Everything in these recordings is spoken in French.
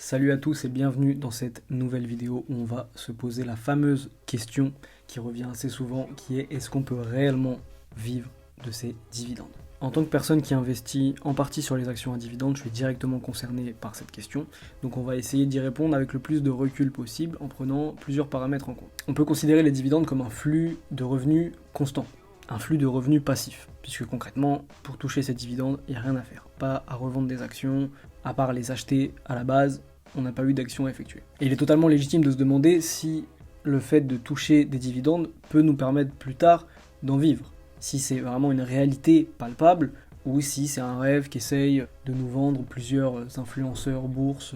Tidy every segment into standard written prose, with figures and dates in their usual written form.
Salut à tous et bienvenue dans cette nouvelle vidéo où on va se poser la fameuse question qui revient assez souvent, qui est est-ce qu'on peut réellement vivre de ces dividendes? En tant que personne qui investit en partie sur les actions à dividendes, je suis directement concerné par cette question, donc on va essayer d'y répondre avec le plus de recul possible en prenant plusieurs paramètres en compte. On peut considérer les dividendes comme un flux de revenus constant, un flux de revenus passif, puisque concrètement, pour toucher ces dividendes, il n'y a rien à faire, pas à revendre des actions, à part les acheter à la base, on n'a pas eu d'action à effectuer. Et il est totalement légitime de se demander si le fait de toucher des dividendes peut nous permettre plus tard d'en vivre, si c'est vraiment une réalité palpable, ou si c'est un rêve qu'essayent de nous vendre plusieurs influenceurs, bourses,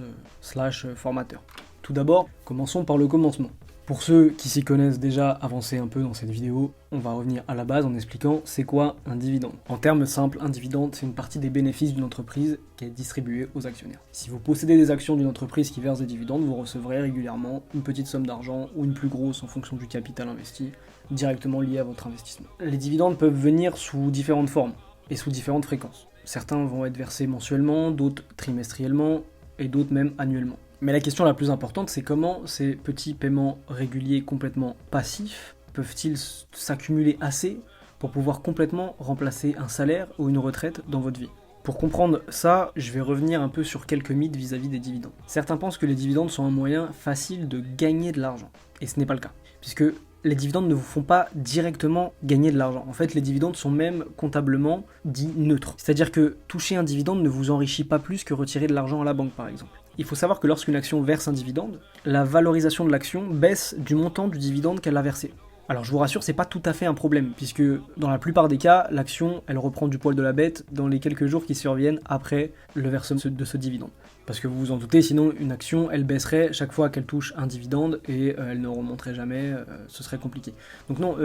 formateurs. Tout d'abord, commençons par le commencement. Pour ceux qui s'y connaissent déjà, avancez un peu dans cette vidéo, on va revenir à la base en expliquant c'est quoi un dividende. En termes simples, un dividende, c'est une partie des bénéfices d'une entreprise qui est distribuée aux actionnaires. Si vous possédez des actions d'une entreprise qui verse des dividendes, vous recevrez régulièrement une petite somme d'argent ou une plus grosse en fonction du capital investi, directement lié à votre investissement. Les dividendes peuvent venir sous différentes formes et sous différentes fréquences. Certains vont être versés mensuellement, d'autres trimestriellement et d'autres même annuellement. Mais la question la plus importante, c'est comment ces petits paiements réguliers complètement passifs peuvent-ils s'accumuler assez pour pouvoir complètement remplacer un salaire ou une retraite dans votre vie. Pour comprendre ça, je vais revenir un peu sur quelques mythes vis-à-vis des dividendes. Certains pensent que les dividendes sont un moyen facile de gagner de l'argent, et ce n'est pas le cas, puisque les dividendes ne vous font pas directement gagner de l'argent. En fait, les dividendes sont même comptablement dits neutres. C'est-à-dire que toucher un dividende ne vous enrichit pas plus que retirer de l'argent à la banque, par exemple. Il faut savoir que lorsqu'une action verse un dividende, la valorisation de l'action baisse du montant du dividende qu'elle a versé. Alors je vous rassure, c'est pas tout à fait un problème, puisque dans la plupart des cas, l'action, elle reprend du poil de la bête dans les quelques jours qui surviennent après le versement de ce dividende. Parce que vous vous en doutez, sinon une action, elle baisserait chaque fois qu'elle touche un dividende et elle ne remonterait jamais, ce serait compliqué. Donc non,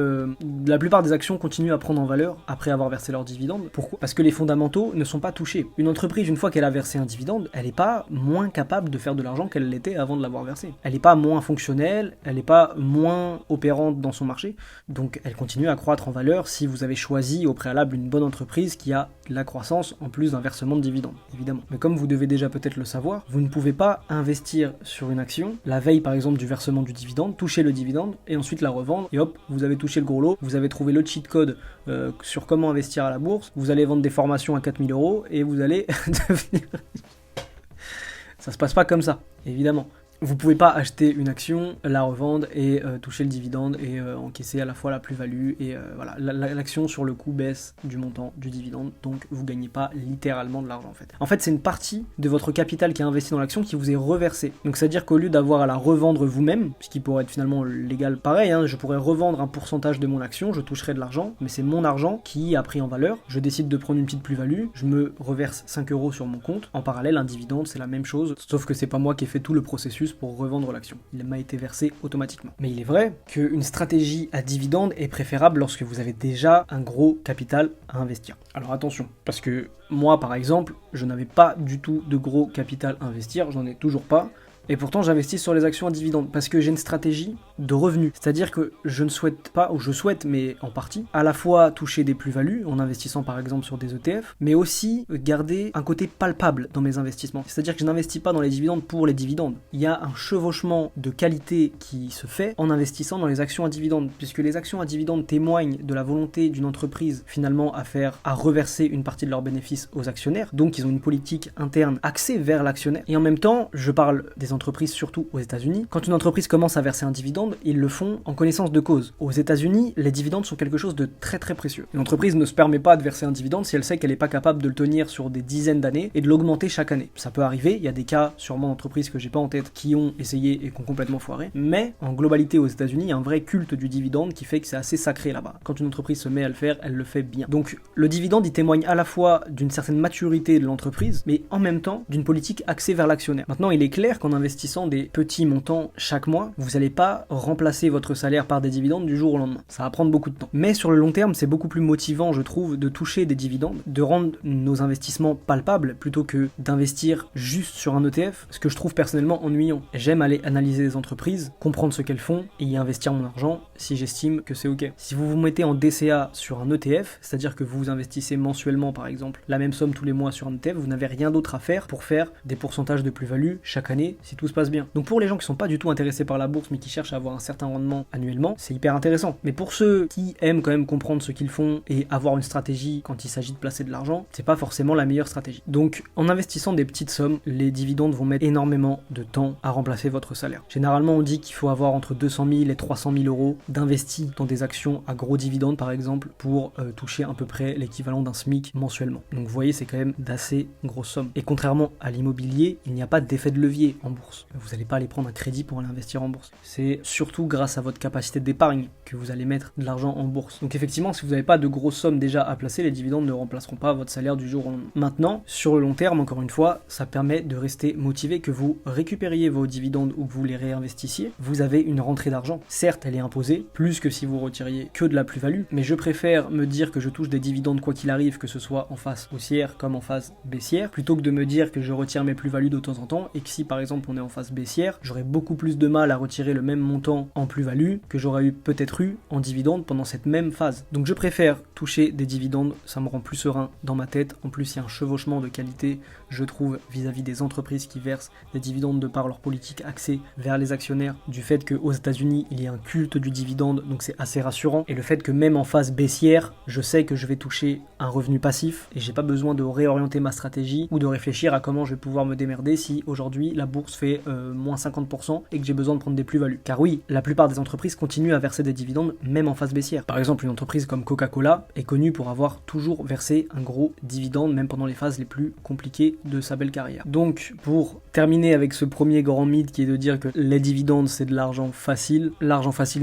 la plupart des actions continuent à prendre en valeur après avoir versé leur dividende. Pourquoi ? Parce que les fondamentaux ne sont pas touchés. Une entreprise, une fois qu'elle a versé un dividende, elle n'est pas moins capable de faire de l'argent qu'elle l'était avant de l'avoir versé. Elle n'est pas moins fonctionnelle, elle n'est pas moins opérante dans son marché, donc elle continue à croître en valeur si vous avez choisi au préalable une bonne entreprise qui a de la croissance en plus d'un versement de dividende, évidemment. Mais comme vous devez déjà peut-être le savoir, vous ne pouvez pas investir sur une action la veille par exemple du versement du dividende, toucher le dividende et ensuite la revendre et hop, vous avez touché le gros lot, vous avez trouvé le cheat code sur comment investir à la bourse, vous allez vendre des formations à 4000 € et vous allez devenir... Ça se passe pas comme ça, évidemment. Vous pouvez pas acheter une action, la revendre et toucher le dividende et encaisser à la fois la plus-value et voilà, l'action sur le coup baisse du montant du dividende, donc vous gagnez pas littéralement de l'argent en fait. En fait, c'est une partie de votre capital qui est investi dans l'action qui vous est reversée. Donc c'est-à-dire qu'au lieu d'avoir à la revendre vous-même, ce qui pourrait être finalement légal pareil, hein, je pourrais revendre un pourcentage de mon action, je toucherai de l'argent, mais c'est mon argent qui a pris en valeur, je décide de prendre une petite plus-value, je me reverse 5 € sur mon compte. En parallèle, un dividende, c'est la même chose, sauf que c'est pas moi qui ai fait tout le processus pour revendre l'action. Il m'a été versé automatiquement. Mais il est vrai qu'une stratégie à dividende est préférable lorsque vous avez déjà un gros capital à investir. Alors attention, parce que moi par exemple, je n'avais pas du tout de gros capital à investir, j'en ai toujours pas. Et pourtant j'investis sur les actions à dividendes parce que j'ai une stratégie de revenus. C'est-à-dire que je ne souhaite pas, ou je souhaite, mais en partie, à la fois toucher des plus-values en investissant par exemple sur des ETF, mais aussi garder un côté palpable dans mes investissements. C'est-à-dire que je n'investis pas dans les dividendes pour les dividendes. Il y a un chevauchement de qualité qui se fait en investissant dans les actions à dividendes, puisque les actions à dividendes témoignent de la volonté d'une entreprise finalement à reverser une partie de leurs bénéfices aux actionnaires. Donc ils ont une politique interne axée vers l'actionnaire. Et en même temps, je parle des entreprises surtout aux États-Unis. Quand une entreprise commence à verser un dividende, ils le font en connaissance de cause. Aux États-Unis, les dividendes sont quelque chose de très très précieux. Une entreprise ne se permet pas de verser un dividende si elle sait qu'elle n'est pas capable de le tenir sur des dizaines d'années et de l'augmenter chaque année. Ça peut arriver, il y a des cas sûrement d'entreprises que j'ai pas en tête qui ont essayé et qui ont complètement foiré, mais en globalité aux États-Unis, il y a un vrai culte du dividende qui fait que c'est assez sacré là-bas. Quand une entreprise se met à le faire, elle le fait bien. Donc le dividende, il témoigne à la fois d'une certaine maturité de l'entreprise, mais en même temps d'une politique axée vers l'actionnaire. Maintenant, il est clair qu'en investissant investissant des petits montants chaque mois, vous n'allez pas remplacer votre salaire par des dividendes du jour au lendemain. Ça va prendre beaucoup de temps. Mais sur le long terme, c'est beaucoup plus motivant, je trouve, de toucher des dividendes, de rendre nos investissements palpables plutôt que d'investir juste sur un ETF, ce que je trouve personnellement ennuyant. J'aime aller analyser les entreprises, comprendre ce qu'elles font et y investir mon argent si j'estime que c'est ok. Si vous vous mettez en DCA sur un ETF, c'est-à-dire que vous investissez mensuellement par exemple la même somme tous les mois sur un ETF, vous n'avez rien d'autre à faire pour faire des pourcentages de plus-value chaque année si tout se passe bien. Donc pour les gens qui sont pas du tout intéressés par la bourse mais qui cherchent à avoir un certain rendement annuellement, c'est hyper intéressant. Mais pour ceux qui aiment quand même comprendre ce qu'ils font et avoir une stratégie quand il s'agit de placer de l'argent, c'est pas forcément la meilleure stratégie. Donc en investissant des petites sommes, les dividendes vont mettre énormément de temps à remplacer votre salaire. Généralement on dit qu'il faut avoir entre 200 000 et 300 000 euros d'investis dans des actions à gros dividendes par exemple pour toucher à peu près l'équivalent d'un SMIC mensuellement. Donc vous voyez, c'est quand même d'assez grosses sommes. Et contrairement à l'immobilier, il n'y a pas d'effet de levier en bourse. Vous n'allez pas aller prendre un crédit pour aller investir en bourse. C'est surtout grâce à votre capacité d'épargne que vous allez mettre de l'argent en bourse. Donc effectivement, si vous n'avez pas de grosses sommes déjà à placer, les dividendes ne remplaceront pas votre salaire du jour au lendemain. Maintenant, sur le long terme, encore une fois, ça permet de rester motivé, que vous récupériez vos dividendes ou que vous les réinvestissiez. Vous avez une rentrée d'argent. Certes, elle est imposée, plus que si vous retiriez que de la plus-value, mais je préfère me dire que je touche des dividendes quoi qu'il arrive, que ce soit en phase haussière comme en phase baissière, plutôt que de me dire que je retire mes plus-values de temps en temps et que si par exemple on est en phase baissière, j'aurais beaucoup plus de mal à retirer le même montant en plus-value que j'aurais peut-être eu en dividendes pendant cette même phase. Donc je préfère toucher des dividendes, ça me rend plus serein dans ma tête. En plus, il y a un chevauchement de qualité, je trouve, vis-à-vis des entreprises qui versent des dividendes de par leur politique axée vers les actionnaires, du fait qu'aux États-Unis il y a un culte du dividende, donc c'est assez rassurant, et le fait que même en phase baissière, je sais que je vais toucher un revenu passif et j'ai pas besoin de réorienter ma stratégie ou de réfléchir à comment je vais pouvoir me démerder si aujourd'hui la bourse fait moins 50% et que j'ai besoin de prendre des plus-values. Car oui, la plupart des entreprises continuent à verser des dividendes même en phase baissière. Par exemple, une entreprise comme Coca-Cola est connue pour avoir toujours versé un gros dividende même pendant les phases les plus compliquées de sa belle carrière. Donc pour terminer avec ce premier grand mythe qui est de dire que les dividendes c'est de l'argent facile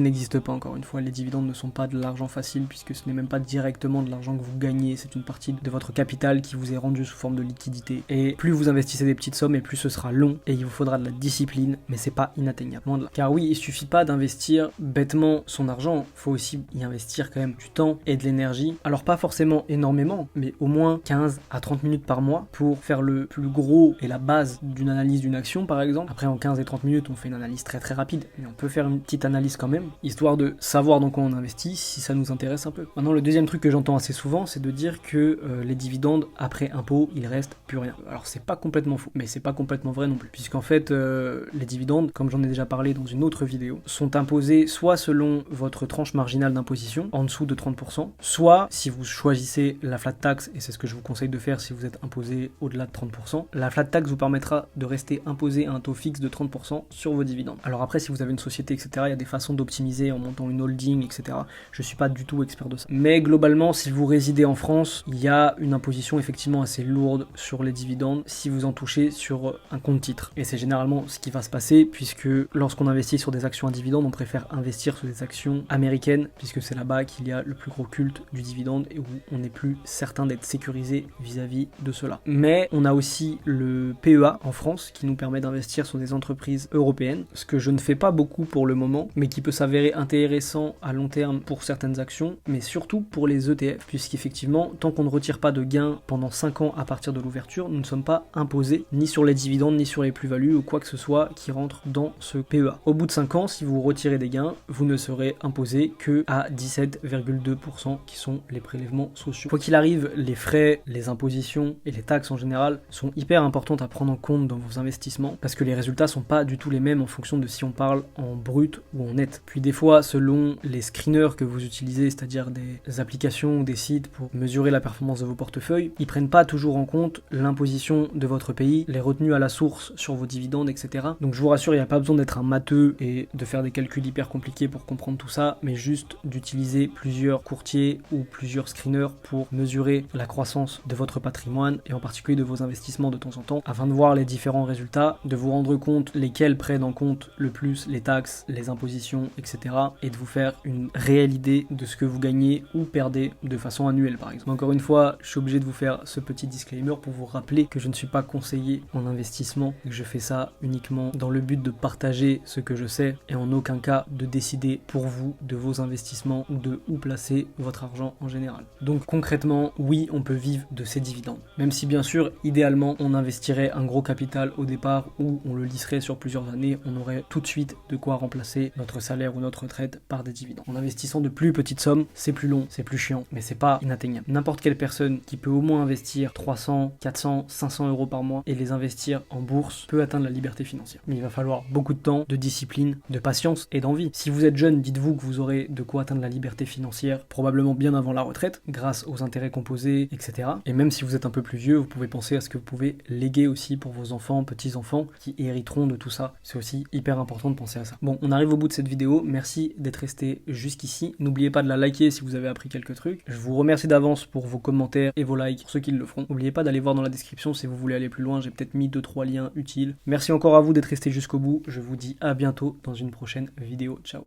n'existe pas, encore une fois. Les dividendes ne sont pas de l'argent facile puisque ce n'est même pas directement de l'argent que vous gagnez, c'est une partie de votre capital qui vous est rendu sous forme de liquidité. Et plus vous investissez des petites sommes et plus ce sera long et il vous faudra de la discipline, mais c'est pas inatteignable, loin de là. Car oui, il suffit pas d'investir bêtement son argent, faut aussi y investir quand même du temps et de l'énergie. Alors pas forcément énormément, mais au moins 15 à 30 minutes par mois pour faire le plus gros et la base d'une analyse d'une action par exemple. Après en 15 et 30 minutes on fait une analyse très très rapide, mais on peut faire une petite analyse quand même, histoire de savoir dans quoi on investit si ça nous intéresse un peu. Maintenant le deuxième truc que j'entends assez souvent, c'est de dire que les dividendes après impôt il reste plus rien. Alors c'est pas complètement faux, mais c'est pas complètement vrai non plus, puisqu'en fait les dividendes, comme j'en ai déjà parlé dans une autre vidéo, sont imposés soit selon votre tranche marginale d'imposition, en dessous de 30%, soit si vous choisissez la flat tax, et c'est ce que je vous conseille de faire si vous êtes imposé au-delà de 30%, la flat tax vous permettra de rester imposé à un taux fixe de 30% sur vos dividendes. Alors après, si vous avez une société, etc., il y a des façons d'optimiser en montant une holding, etc. Je suis pas du tout expert de ça. Mais globalement, si vous résidez en France, il y a une imposition effectivement assez lourde sur les dividendes si vous en touchez sur un compte titre. Et c'est généralement ce qui va se passer, puisque lorsqu'on investit sur des actions à dividendes, on préfère investir sur des actions américaines, puisque c'est là-bas qu'il y a le plus gros culte du dividende et où on n'est plus certain d'être sécurisé vis-à-vis de cela. Mais on a aussi le PEA en France qui nous permet d'investir sur des entreprises européennes, ce que je ne fais pas beaucoup pour le moment, mais qui peut s'avérer intéressant à long terme pour certaines actions, mais surtout pour les ETF, puisqu'effectivement, tant qu'on ne retire pas de gains pendant 5 ans à partir de l'ouverture, nous ne sommes pas imposés ni sur les dividendes, ni sur les plus-values ou quoi que ce soit qui rentre dans ce PEA. Au bout de 5 ans, si vous retirez des gains, vous ne serez imposé que à 17,2% qui sont les prélèvements sociaux. Quoi qu'il arrive, les frais, les impositions et les taxes en général sont hyper importantes à prendre en compte dans vos investissements parce que les résultats sont pas du tout les mêmes en fonction de si on parle en brut ou en net. Puis des fois, selon les screeners que vous utilisez, c'est-à-dire des applications ou des sites pour mesurer la performance de vos portefeuilles, ils prennent pas toujours en compte l'imposition de votre pays, les retenues à la source sur vos dividendes, etc. Donc je vous rassure, il n'y a pas besoin d'être un matheux et de faire des calculs hyper compliqués pour comprendre tout ça, mais juste d'utiliser plusieurs courtiers ou plusieurs screeners pour mesurer la croissance de votre patrimoine et en particulier de vos investissements de temps en temps afin de voir les différents résultats, de vous rendre compte lesquels prennent en compte le plus les taxes, les impositions, etc. et de vous faire une réelle idée de ce que vous gagnez ou perdez de façon annuelle par exemple. Encore une fois, je suis obligé de vous faire ce petit disclaimer pour vous rappeler que je ne suis pas conseiller en investissement et que je fais ça uniquement dans le but de partager ce que je sais et en aucun cas de décider pour vous de vos investissements ou de où placer votre argent en général. Donc concrètement, oui, on peut vivre de ces dividendes. Même si bien sûr, idéalement, on investirait un gros capital au départ ou on le lisserait sur plusieurs années, on aurait tout de suite de quoi remplacer notre salaire ou notre retraite par des dividendes. En investissant de plus petites sommes, c'est plus long, c'est plus chiant, mais c'est pas inatteignable. N'importe quelle personne qui peut au moins investir 300, 400, 500 euros par mois et les investir en bourse peut atteindre la liberté financière. Mais il va falloir beaucoup de temps, de discipline, de patience et d'envie. Si vous êtes jeune, dites-vous que vous aurez de quoi atteindre la liberté financière probablement bien avant la retraite, grâce aux intérêts composés, etc. Et même si vous êtes un peu plus vieux, vous pouvez penser à ce que vous pouvez léguer aussi pour vos enfants, petits-enfants, qui hériteront de tout ça. C'est aussi hyper important de penser à ça. Bon, on arrive au bout de cette vidéo. Merci d'être resté jusqu'ici. N'oubliez pas de la liker si vous avez appris quelques trucs. Je vous remercie d'avance pour vos commentaires et vos likes, pour ceux qui le feront. N'oubliez pas d'aller voir dans la description si vous voulez aller plus loin. J'ai peut-être mis 2-3 liens utiles. Merci encore à vous d'être resté jusqu'au bout. Je vous dis à bientôt dans une prochaine vidéo. Ciao.